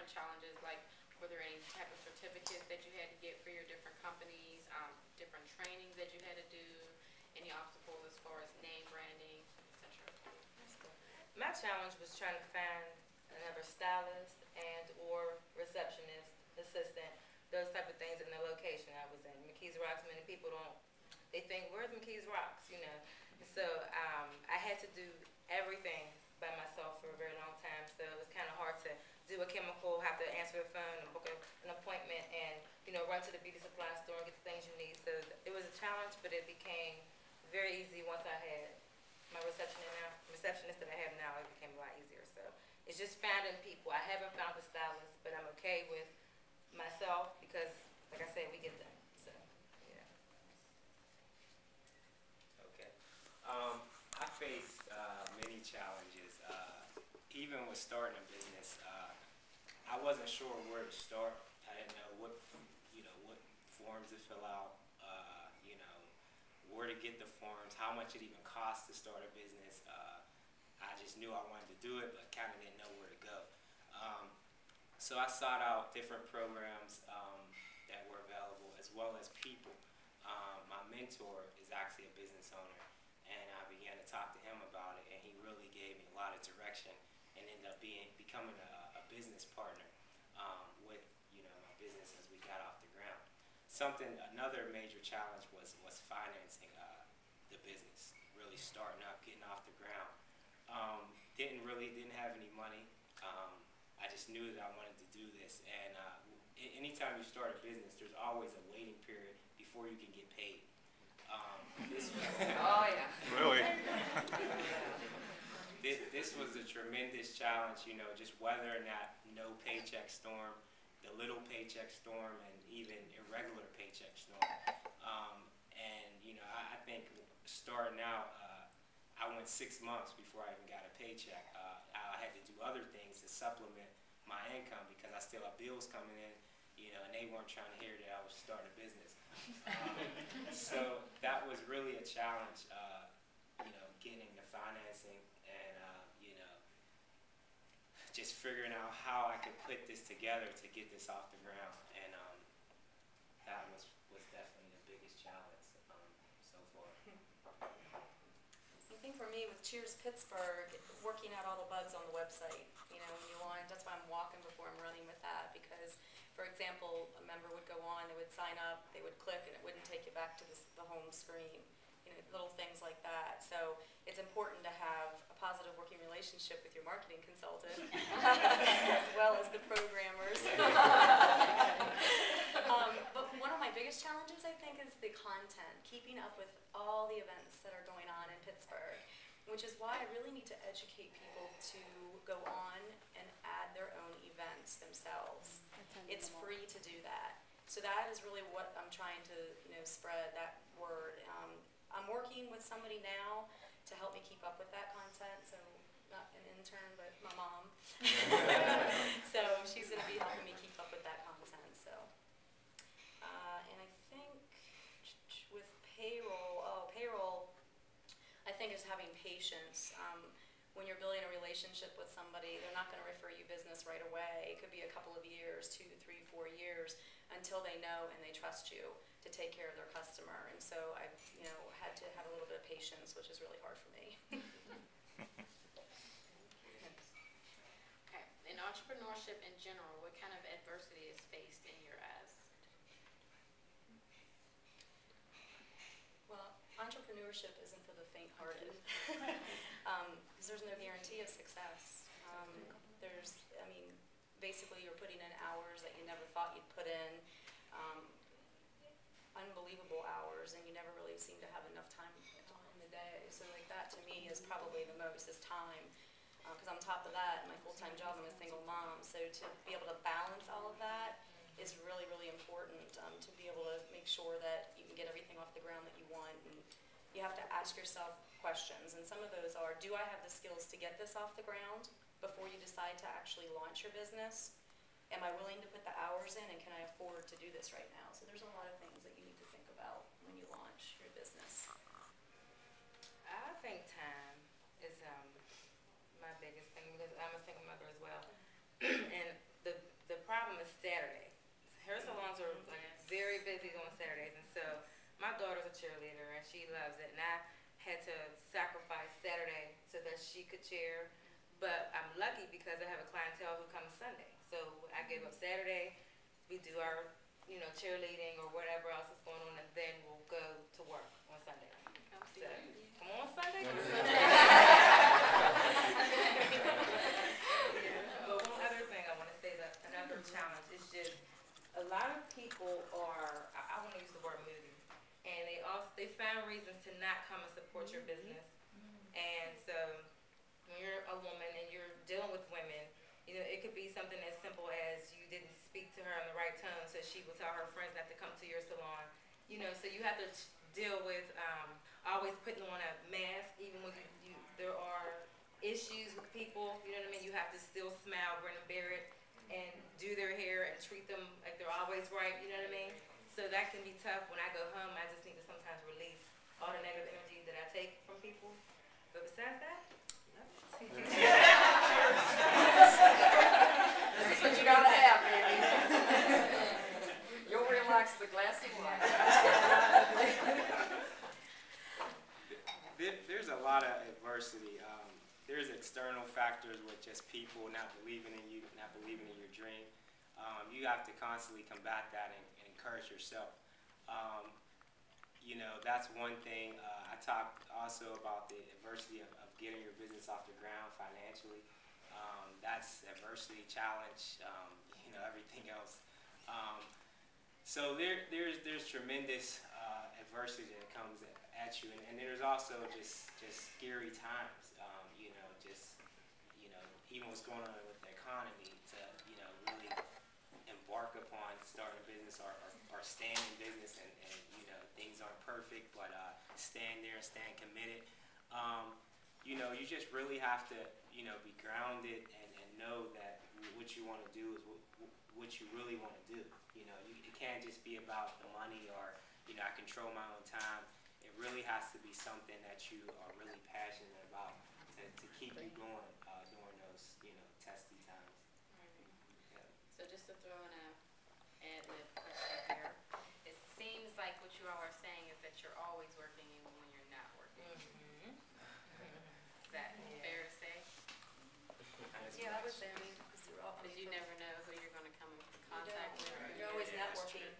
of challenges? Like, were there any type of certificates that you had to get for your different companies, different trainings that you had to do, any obstacles as far as name branding, etc.? My challenge was trying to find another stylist and or receptionist, assistant, those type of things in the location I was in. McKees Rocks, many people don't, they think, where's McKees Rocks, you know? So I had to do everything by myself for a very long time, so it was kind of hard to do a chemical, have to answer the phone and book an appointment and, you know, run to the beauty supply store and get the things you need. So it was a challenge, but it became very easy once I had my receptionist that I have now. It became a lot easier. So it's just finding people. I haven't found a stylist, but I'm okay with myself because, like I said, we get done. So, yeah. Okay. I faced many challenges. Even with starting a business, I wasn't sure where to start. I didn't know what forms to fill out, where to get the forms, how much it even costs to start a business. I just knew I wanted to do it, but kind of didn't know where to go. So I sought out different programs that were available, as well as people. My mentor is actually a business owner, and I began to talk to him about it, and he really gave me a lot of direction, and ended up becoming a business partner with my business as we got off the ground. Another major challenge was financing the business, really starting up, getting off the ground. Didn't have any money. I just knew that I wanted to do this, and anytime you start a business, there's always a waiting period before you can get paid. Oh yeah. Really? This was a tremendous challenge, just weathering that no paycheck storm, the little paycheck storm, and even irregular paycheck storm. I think starting out, I went 6 months before I even got a paycheck. I had to do other things to supplement my income because I still have bills coming in, and they weren't trying to hear that I was starting a business. So that was really a challenge, getting the financing and, just figuring out how I could put this together to get this off the ground. And that was definitely the biggest challenge so far. I think for me with Cheers Pittsburgh, working out all the bugs on the website, that's why I'm walking before I'm running with that, because, for example, a member would go on, they would sign up, they would click, and it wouldn't take you back to the home screen, little things like that. So it's important to have a positive working relationship with your marketing consultant, as well as the programmers. But one of my biggest challenges, I think, is the content, keeping up with all the events that are going on in Pittsburgh, which is why I really need to educate people to go on and add their own events themselves. It's free to do that. So that is really what I'm trying to spread that word. I'm working with somebody now to help me keep up with that content, so not an intern, but my mom. So she's going to be helping me keep up with that content. So, and I think with payroll, I think is having patience. When you're building a relationship with somebody, they're not going to refer you business right away. It could be a couple of years, 2, 3, 4 years, until they know and they trust you to take care of their customer. And so I've had to have a little bit of patience, which is really hard for me. Okay. In entrepreneurship in general, what kind of adversity is faced in your eyes? Well, entrepreneurship isn't for the faint-hearted, because there's no guarantee of success. Basically you're putting in hours that you never thought you'd put in, unbelievable hours, and you never really seem to have enough time in the day. So like that to me is probably the most, is time. Because on top of that, my full-time job, I'm a single mom, so to be able to balance all of that is really, really important, to be able to make sure that you can get everything off the ground that you want. And you have to ask yourself questions, and some of those are, do I have the skills to get this off the ground before you decide to actually launch your business? Am I willing to put the hours in, and can I afford to do this right now? So there's a lot of things that you need to think about when you launch your business. I think time is my biggest thing, because I'm a single mother as well. And the very busy on Saturdays, and so my daughter's a cheerleader and she loves it, and I had to sacrifice Saturday so that she could cheer. But I'm lucky because I have a clientele who comes Sunday. So I gave up Saturday, we do our, cheerleading or whatever else is going on, and then we'll go to work on Sunday. So, come on Sunday. But one other thing I want to say, that another challenge is just a lot of people are, I want to use the word moody, and they find reasons to not come and support your business. And so when you're a woman and you're dealing with women, it could be something as simple as you didn't speak to her in the right tone, so she will tell her friends not to come to your salon. So you have to deal with always putting on a mask, even when there are issues with people. You know what I mean? You have to still smile, grin and bear it, and do their hair and treat them like they're always right. You know what I mean? So that can be tough. When I go home, I just need to sometimes release all the negative energy that I take from people. But besides that, This is what you gotta have, baby. You'll relax with a glass of wine. There's a lot of adversity. There's external factors with just people not believing in you, not believing in your dream. You have to constantly combat that and encourage yourself. That's one thing. I talked also about the adversity of getting your business off the ground financially. That's adversity, challenge, everything else. So there's tremendous adversity that comes at you, and there's also just scary times. Even what's going on with the economy, to really embark upon starting a business or staying in business, and things aren't perfect, but stand there and stand committed. You just really have to be grounded and know that what you want to do is what you really want to do. It can't just be about the money or I control my own time. It really has to be something that you are really passionate about to keep you going during those testy times. Yeah. So just to throw in a ad-lib question here, it seems like what you all are saying is that you're always working even when you're not working. Is that fair to say? Yeah, I would say, because you're all. Because you never know who you're going to come in contact with. You're always networking.